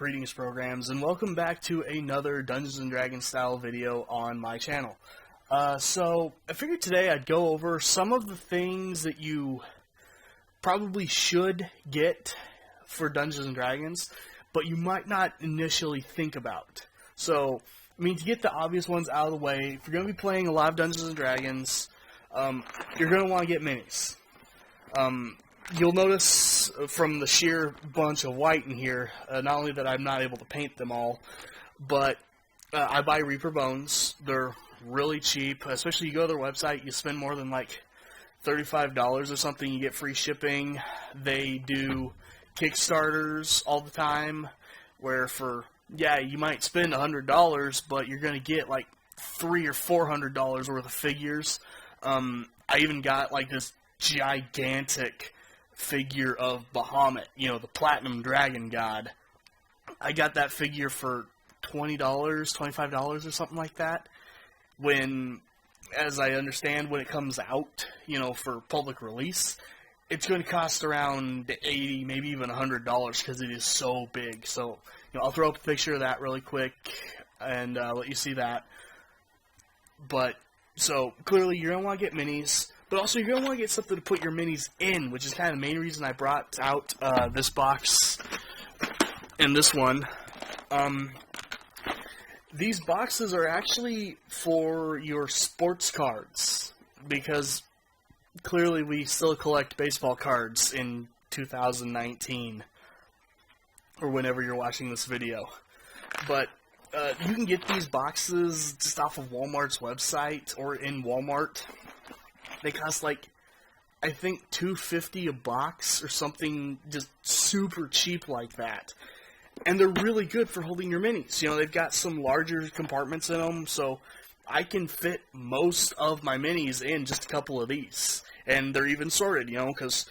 Greetings programs, and welcome back to another Dungeons & Dragons style video on my channel. So I figured today I'd go over some of the things that you probably should get for Dungeons & Dragons, but you might not initially think about. So, I mean, to get the obvious ones out of the way, if you're going to be playing a lot of Dungeons & Dragons, you're going to want to get minis. You'll notice from the sheer bunch of white in here, not only that I'm not able to paint them all, but I buy Reaper Bones. They're really cheap, especially you go to their website, you spend more than like $35 or something, you get free shipping. They do Kickstarters all the time, where for, yeah, you might spend $100, but you're going to get like $300 or $400 worth of figures. I even got like this gigantic figure of Bahamut, you know, the Platinum Dragon God. I got that figure for $20, $25 or something like that. When, as I understand, when it comes out, you know, for public release, it's going to cost around $80, maybe even $100 because it is so big. So, you know, I'll throw up a picture of that really quick and let you see that. But, so, clearly you're going to want to get minis. But also, you're going to want to get something to put your minis in, which is kind of the main reason I brought out this box and this one. These boxes are actually for your sports cards, because clearly we still collect baseball cards in 2019, or whenever you're watching this video. But you can get these boxes just off of Walmart's website or in Walmart. They cost like, I think $2.50 a box or something, just super cheap like that. And they're really good for holding your minis. You know, they've got some larger compartments in them, so I can fit most of my minis in just a couple of these. And they're even sorted, you know, because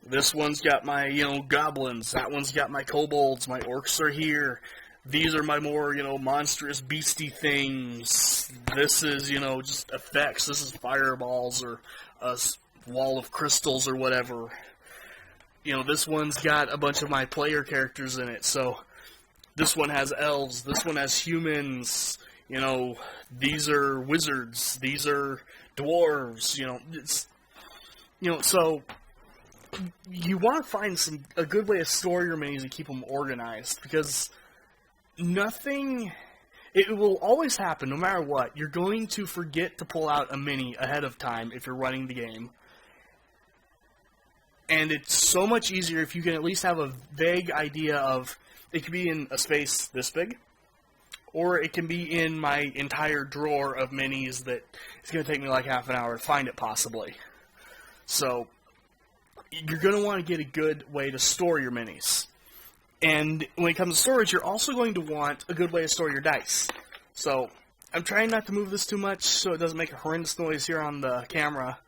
this one's got my, you know, goblins, that one's got my kobolds, my orcs are here. These are my more, you know, monstrous beastie things. This is, you know, just effects. This is fireballs or a wall of crystals or whatever. You know, this one's got a bunch of my player characters in it. So this one has elves. This one has humans. You know, these are wizards. These are dwarves. You know, it's, you know, so you want to find a good way to store your minis and keep them organized, because nothing, it will always happen, no matter what. You're going to forget to pull out a mini ahead of time if you're running the game. And it's so much easier if you can at least have a vague idea of, it could be in a space this big, or it can be in my entire drawer of minis that it's going to take me like half an hour to find it, possibly. So, you're going to want to get a good way to store your minis. And when it comes to storage, you're also going to want a good way to store your dice. So, I'm trying not to move this too much so it doesn't make a horrendous noise here on the camera,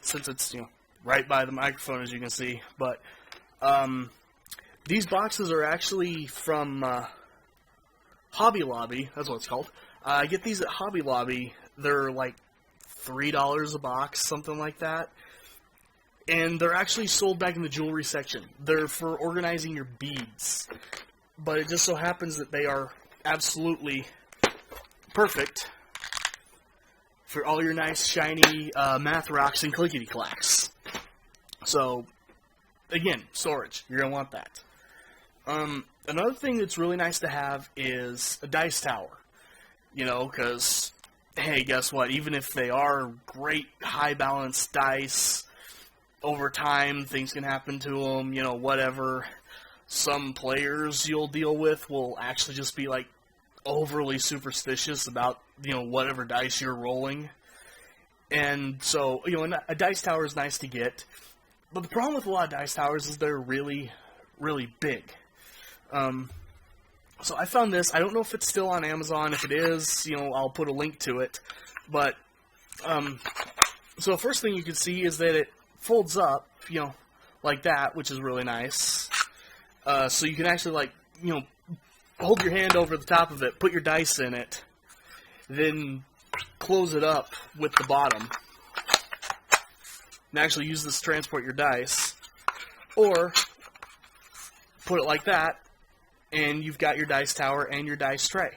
since it's, you know, right by the microphone, as you can see. But these boxes are actually from Hobby Lobby. That's what it's called. I get these at Hobby Lobby. They're like $3 a box, something like that. And they're actually sold back in the jewelry section. They're for organizing your beads. But it just so happens that they are absolutely perfect for all your nice, shiny math rocks and clickety-clacks. So, again, storage. You're going to want that. Another thing that's really nice to have is a dice tower. You know, because, hey, guess what? Even if they are great, high-balanced dice, over time, things can happen to them, you know, whatever. Some players you'll deal with will actually just be, like, overly superstitious about, you know, whatever dice you're rolling. And so, you know, a dice tower is nice to get. But the problem with a lot of dice towers is they're really, really big. So I found this. I don't know if it's still on Amazon. If it is, you know, I'll put a link to it. But, so the first thing you can see is that it folds up, you know, like that, which is really nice. So you can actually, like, you know, hold your hand over the top of it, put your dice in it, then close it up with the bottom, and actually use this to transport your dice. Or put it like that, and you've got your dice tower and your dice tray.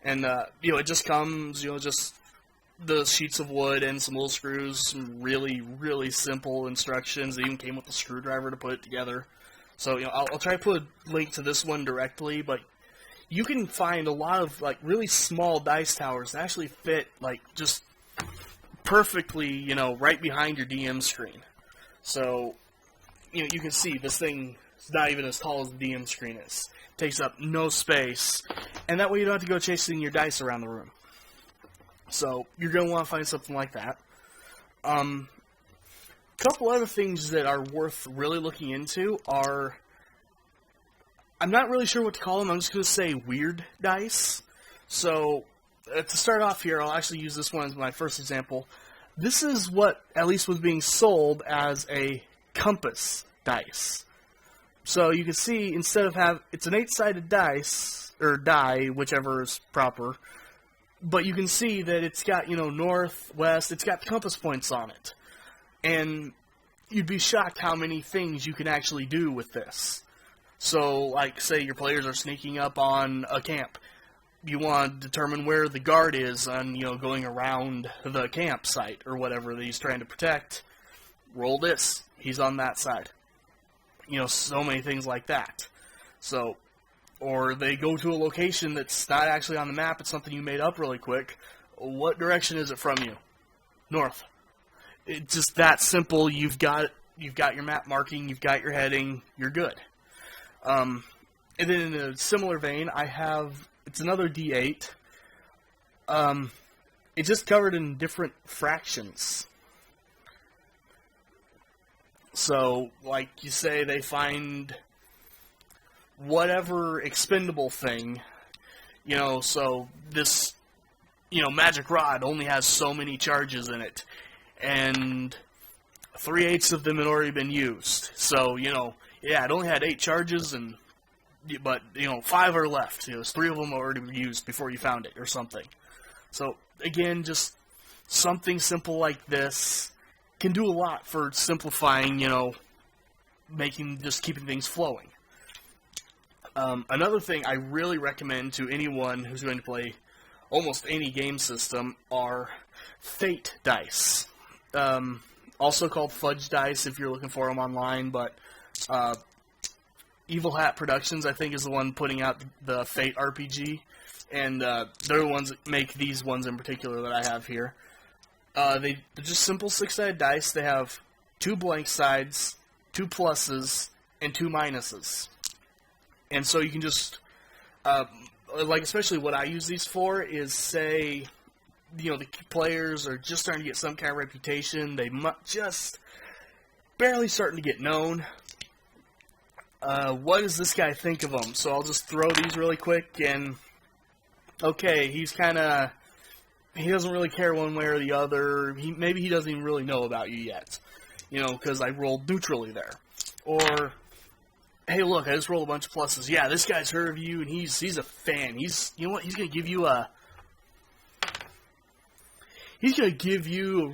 And, it just comes, just the sheets of wood and some little screws, some really, really simple instructions. It even came with a screwdriver to put it together. So, I'll try to put a link to this one directly, but you can find a lot of, really small dice towers that actually fit, just perfectly, right behind your DM screen. So, you can see this thing is not even as tall as the DM screen is. It takes up no space, and that way you don't have to go chasing your dice around the room. So, you're going to want to find something like that. A couple other things that are worth really looking into are, I'm not really sure what to call them, I'm just going to say weird dice. So, to start off here, I'll actually use this one as my first example. This is what at least was being sold as a compass dice. So you can see, instead of it's an 8-sided dice, or die, whichever is proper, but you can see that it's got, north, west, it's got compass points on it. And you'd be shocked how many things you can actually do with this. So, say your players are sneaking up on a camp. You want to determine where the guard is on, going around the campsite or whatever that he's trying to protect. Roll this. He's on that side. So many things like that. So, or they go to a location that's not actually on the map, it's something you made up really quick. What direction is it from you? North. It's just that simple. You've got your map marking, you've got your heading, you're good. And then in a similar vein, I have, it's another D8. It's just covered in different fractions. So, like you say, they find whatever expendable thing, so this, magic rod only has so many charges in it, and 3/8 of them had already been used. So, it only had 8 charges, but 5 are left. 3 of them already used before you found it, or something. So, again, just something simple like this can do a lot for simplifying, keeping things flowing. Another thing I really recommend to anyone who's going to play almost any game system are fate dice. Also called fudge dice if you're looking for them online, but Evil Hat Productions, I think, is the one putting out the Fate RPG, and they're the ones that make these ones in particular that I have here. They're just simple 6-sided dice. They have 2 blank sides, 2 pluses, and 2 minuses. And so you can just, especially what I use these for is, say, the players are just starting to get some kind of reputation. They just barely starting to get known. What does this guy think of them? So I'll just throw these really quick, and, okay, he doesn't really care one way or the other. Maybe he doesn't even really know about you yet, because I rolled neutrally there. Or, hey, look, I just rolled a bunch of pluses. Yeah, this guy's heard of you, and he's a fan. He's going to give you a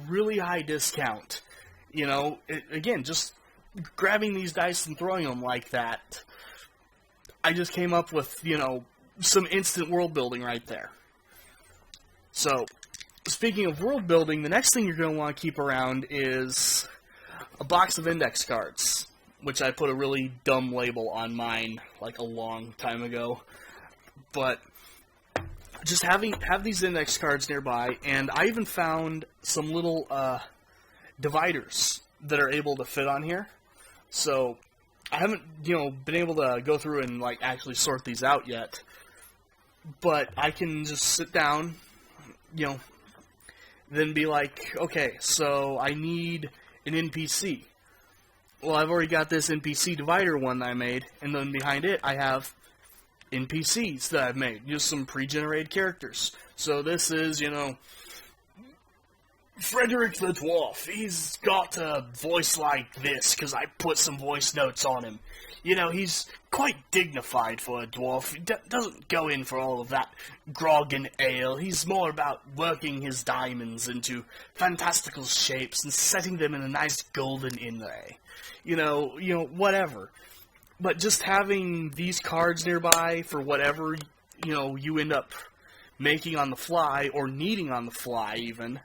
really high discount. Again, just grabbing these dice and throwing them like that, I just came up with, some instant world building right there. So, speaking of world building, the next thing you're going to want to keep around is a box of index cards, which I put a really dumb label on mine a long time ago. But just have these index cards nearby, and I even found some little dividers that are able to fit on here. So I haven't been able to go through and actually sort these out yet, but I can just sit down, then be like, okay, so I need an NPC. Well, I've already got this NPC divider one that I made, and then behind it I have NPCs that I've made, just some pre-generated characters. So this is, Frederick the Dwarf. He's got a voice like this, because I put some voice notes on him. He's quite dignified for a dwarf. He doesn't go in for all of that grog and ale. He's more about working his diamonds into fantastical shapes and setting them in a nice golden inlay. Whatever. But just having these cards nearby for whatever, you know, you end up making on the fly, or needing on the fly even,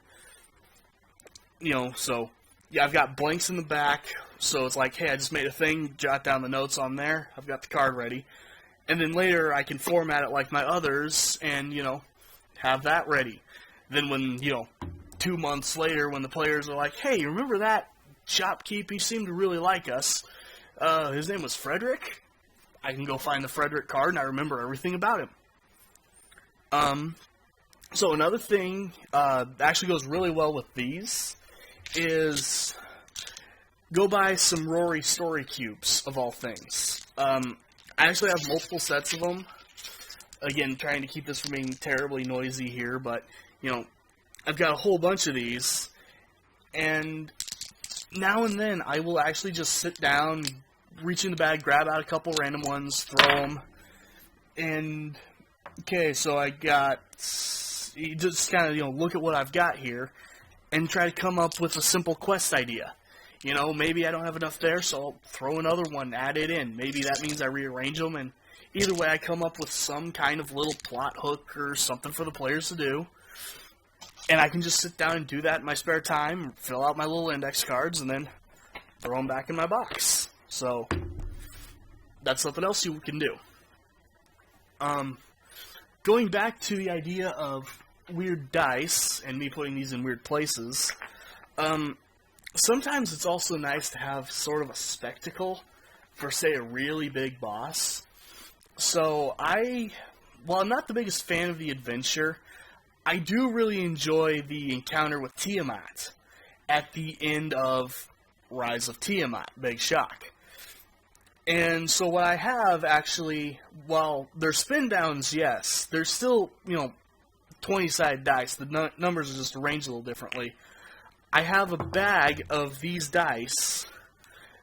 you know, so, yeah, I've got blanks in the back, so it's like, hey, I just made a thing, jot down the notes on there, I've got the card ready, and then later I can format it like my others, and, you know, have that ready. Then when, you know, 2 months later, when the players are like, hey, remember that shopkeep? He seemed to really like us. His name was Frederick. I can go find the Frederick card, and I remember everything about him. So another thing that actually goes really well with these is go buy some Rory Story Cubes, of all things. I actually have multiple sets of them. Again, trying to keep this from being terribly noisy here, but, you know, I've got a whole bunch of these, and now and then I will actually just sit down, reach in the bag, grab out a couple random ones, throw them, and, okay, so I got, you just kind of, you know, look at what I've got here, and try to come up with a simple quest idea. You know, maybe I don't have enough there, so I'll throw another one, add it in. Maybe that means I rearrange them, and either way I come up with some kind of little plot hook or something for the players to do. And I can just sit down and do that in my spare time, fill out my little index cards, and then throw them back in my box. So, that's something else you can do. Going back to the idea of weird dice, and me putting these in weird places, sometimes it's also nice to have sort of a spectacle for, say, a really big boss. So, while I'm not the biggest fan of the adventure, I do really enjoy the encounter with Tiamat at the end of Rise of Tiamat, Big Shock. And so what I have, actually, while there's spin downs, yes, there's still, you know, 20-sided dice. The numbers are just arranged a little differently. I have a bag of these dice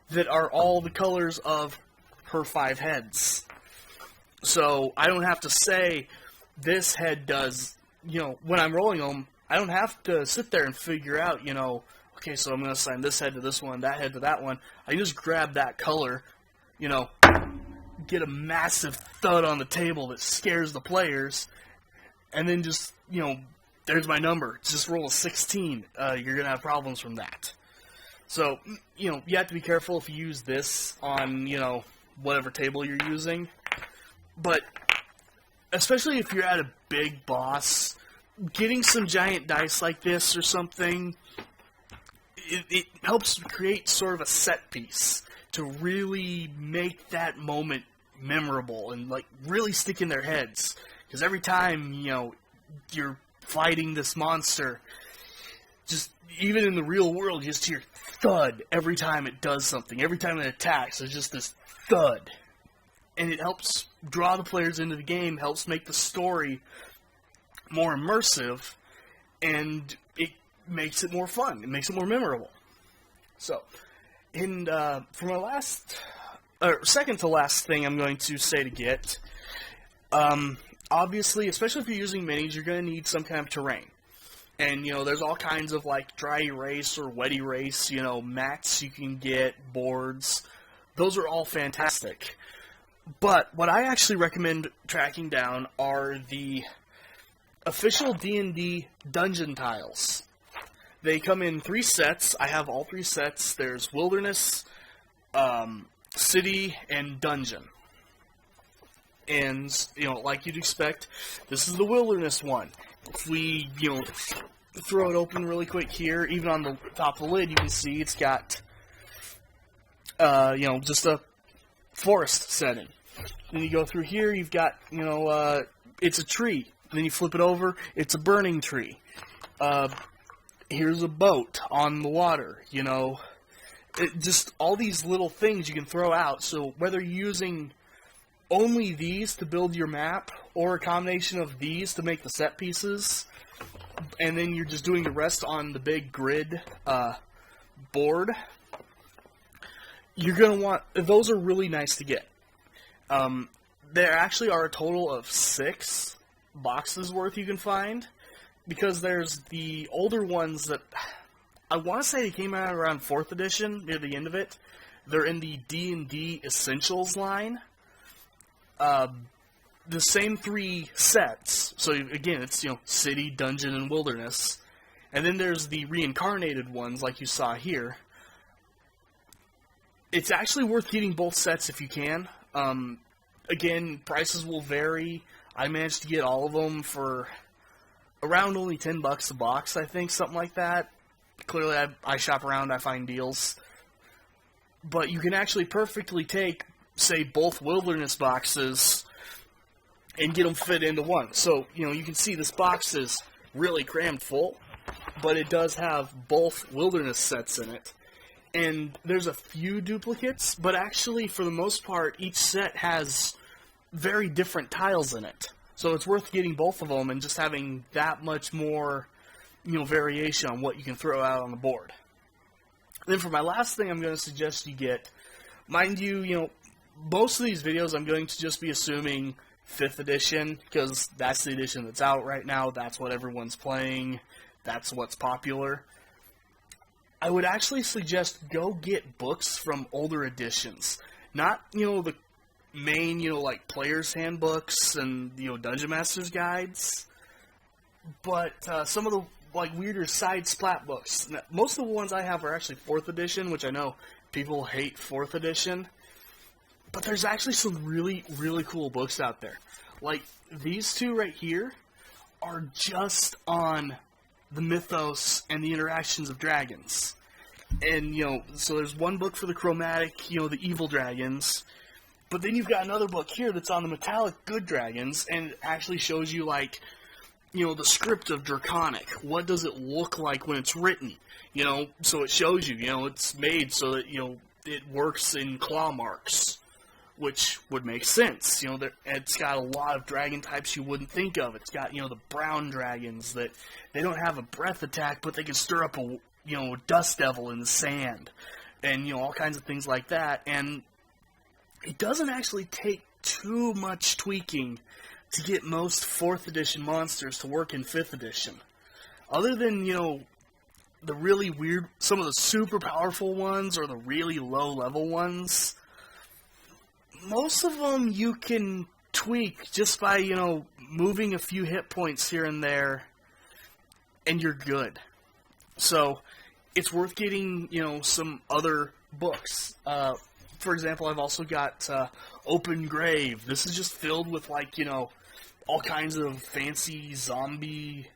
that are all the colors of her 5 heads. So I don't have to say, this head does, you know, when I'm rolling them, I don't have to sit there and figure out, you know, okay, so I'm going to assign this head to this one, that head to that one. I just grab that color, you know, get a massive thud on the table that scares the players, and then just, you know, there's my number. Just roll a 16. You're going to have problems from that. So, you know, you have to be careful if you use this on, you know, whatever table you're using. But especially if you're at a big boss, getting some giant dice like this or something, it helps create sort of a set piece to really make that moment memorable and, like, really stick in their heads. Because every time, you know, you're fighting this monster, just even in the real world, you just hear thud every time it does something. Every time it attacks, there's just this thud. And it helps draw the players into the game, helps make the story more immersive, and it makes it more fun. It makes it more memorable. So, and for my second to last thing I'm going to say to get, obviously, especially if you're using minis, you're going to need some kind of terrain. And, you know, there's all kinds of, like, dry erase or wet erase, you know, mats you can get, boards. Those are all fantastic. But what I actually recommend tracking down are the official D&D dungeon tiles. They come in 3 sets. I have all 3 sets. There's Wilderness, City, and Dungeon. And, you know, like you'd expect, this is the Wilderness one. If we, you know, throw it open really quick here, even on the top of the lid, you can see it's got, you know, just a forest setting. Then you go through here, you've got, you know, it's a tree. Then you flip it over, it's a burning tree. Here's a boat on the water, you know. Just all these little things you can throw out. So whether you're using only these to build your map, or a combination of these to make the set pieces, and then you're just doing the rest on the big grid board, you're going to want, those are really nice to get. There actually are a total of 6 boxes worth you can find, because there's the older ones that, I want to say they came out around 4th edition, near the end of it, They're in the D&D Essentials line. The same 3 sets. So again, it's, City, Dungeon, and Wilderness. And then there's the reincarnated ones, like you saw here. It's actually worth getting both sets if you can. Again, prices will vary. I managed to get all of them for around only $10 a box, I think, something like that. Clearly, I shop around, I find deals. But you can actually perfectly take, say, both Wilderness boxes and get them fit into one. So, you can see this box is really crammed full, but it does have both Wilderness sets in it. And there's a few duplicates, but actually, for the most part, each set has very different tiles in it. So it's worth getting both of them and just having that much more, variation on what you can throw out on the board. Then for my last thing I'm going to suggest you get, mind you, most of these videos I'm going to just be assuming 5th edition, because that's the edition that's out right now, that's what everyone's playing, that's what's popular. I would actually suggest go get books from older editions. Not, the main, like player's handbooks and, Dungeon Master's guides, but some of the, like, weirder side splat books. Now, most of the ones I have are actually 4th edition, which I know people hate 4th edition, but there's actually some really, really cool books out there. Like, these 2 right here are just on the mythos and the interactions of dragons. And, so there's one book for the chromatic, the evil dragons, but then you've got another book here that's on the metallic good dragons, and it actually shows you, like, the script of Draconic. What does it look like when it's written? So it shows you, it's made so that, it works in claw marks, which would make sense. It's got a lot of dragon types you wouldn't think of. It's got, the brown dragons that they don't have a breath attack, but they can stir up a, dust devil in the sand, and, all kinds of things like that. And it doesn't actually take too much tweaking to get most 4th edition monsters to work in 5th edition. Other than, the really weird, some of the super powerful ones or the really low level ones, most of them you can tweak just by, moving a few hit points here and there, and you're good. So, it's worth getting, some other books. For example, I've also got Open Grave. This is just filled with, like, all kinds of fancy zombie,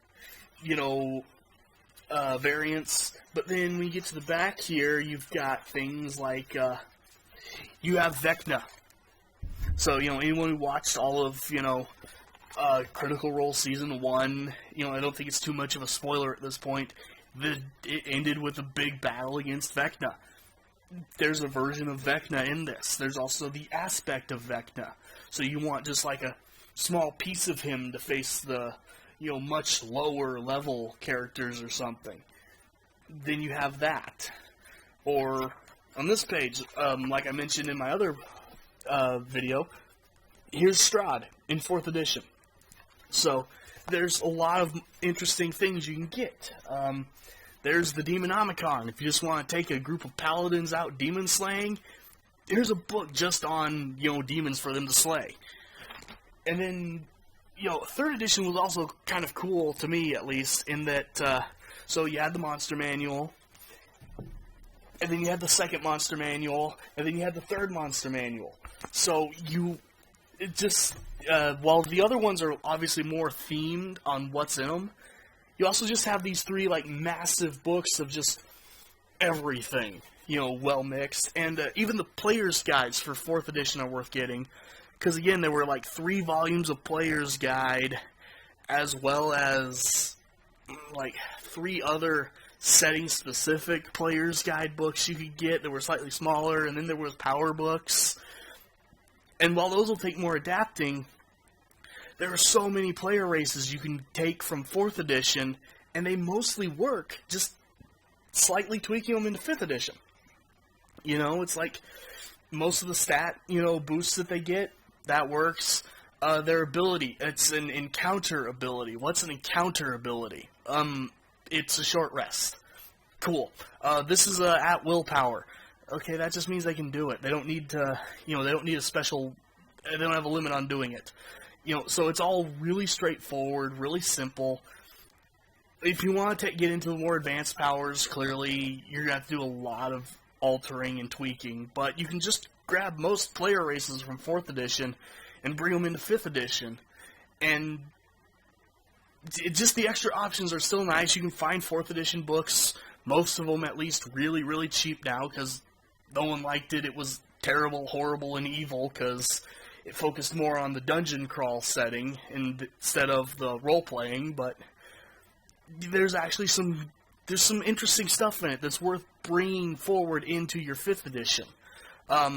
variants. But then when you get to the back here, you've got things like, you have Vecna. So, anyone who watched all of, Critical Role Season 1, I don't think it's too much of a spoiler at this point. It ended with a big battle against Vecna. There's a version of Vecna in this. There's also the aspect of Vecna. So you want just like a small piece of him to face the, much lower level characters or something. Then you have that. Or, on this page, like I mentioned in my other video, here's Strahd in 4th edition. So, there's a lot of interesting things you can get. There's the Demonomicon. If you just want to take a group of paladins out demon slaying, here's a book just on, demons for them to slay. And then, 3rd edition was also kind of cool, to me at least, in that, so you had the monster manual, and then you had the 2nd monster manual, and then you had the 3rd monster manual. So while the other ones are obviously more themed on what's in them, you also just have these 3, like, massive books of just everything, well mixed. And even the player's guides for 4th edition are worth getting. Because, again, there were, like, 3 volumes of player's guide, as well as, like, 3 other setting-specific player's guide books you could get that were slightly smaller. And then there was power books. And while those will take more adapting, there are so many player races you can take from 4th edition, and they mostly work, just slightly tweaking them into 5th edition. It's like most of the stat, boosts that they get, that works. Their ability, it's an encounter ability. What's an encounter ability? It's a short rest. Cool. This is at willpower. Okay, that just means they can do it. They don't need to, they don't need a special, they don't have a limit on doing it. So it's all really straightforward, really simple. If you want to get into the more advanced powers, clearly you're going to have to do a lot of altering and tweaking, but you can just grab most player races from 4th edition and bring them into 5th edition, and just the extra options are still nice. You can find 4th edition books, most of them at least, really, really cheap now, because no one liked it. It was terrible, horrible, and evil, because it focused more on the dungeon crawl setting instead of the role-playing, but there's actually some interesting stuff in it that's worth bringing forward into your 5th edition. I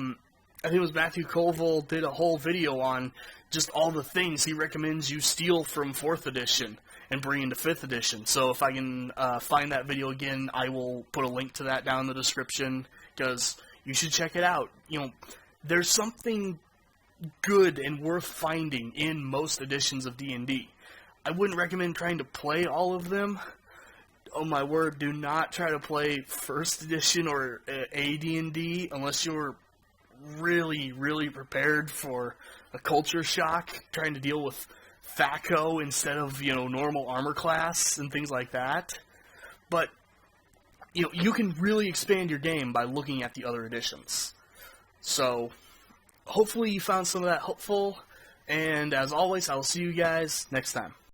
think it was Matthew Colville did a whole video on just all the things he recommends you steal from 4th edition and bring into 5th edition. So if I can find that video again, I will put a link to that down in the description, because you should check it out. There's something good and worth finding in most editions of D&D. I wouldn't recommend trying to play all of them. Oh my word, do not try to play 1st edition or AD&D unless you're really, really prepared for a culture shock, trying to deal with THAC0 instead of, normal armor class and things like that. But, you can really expand your game by looking at the other editions. So, hopefully you found some of that helpful, and as always, I will see you guys next time.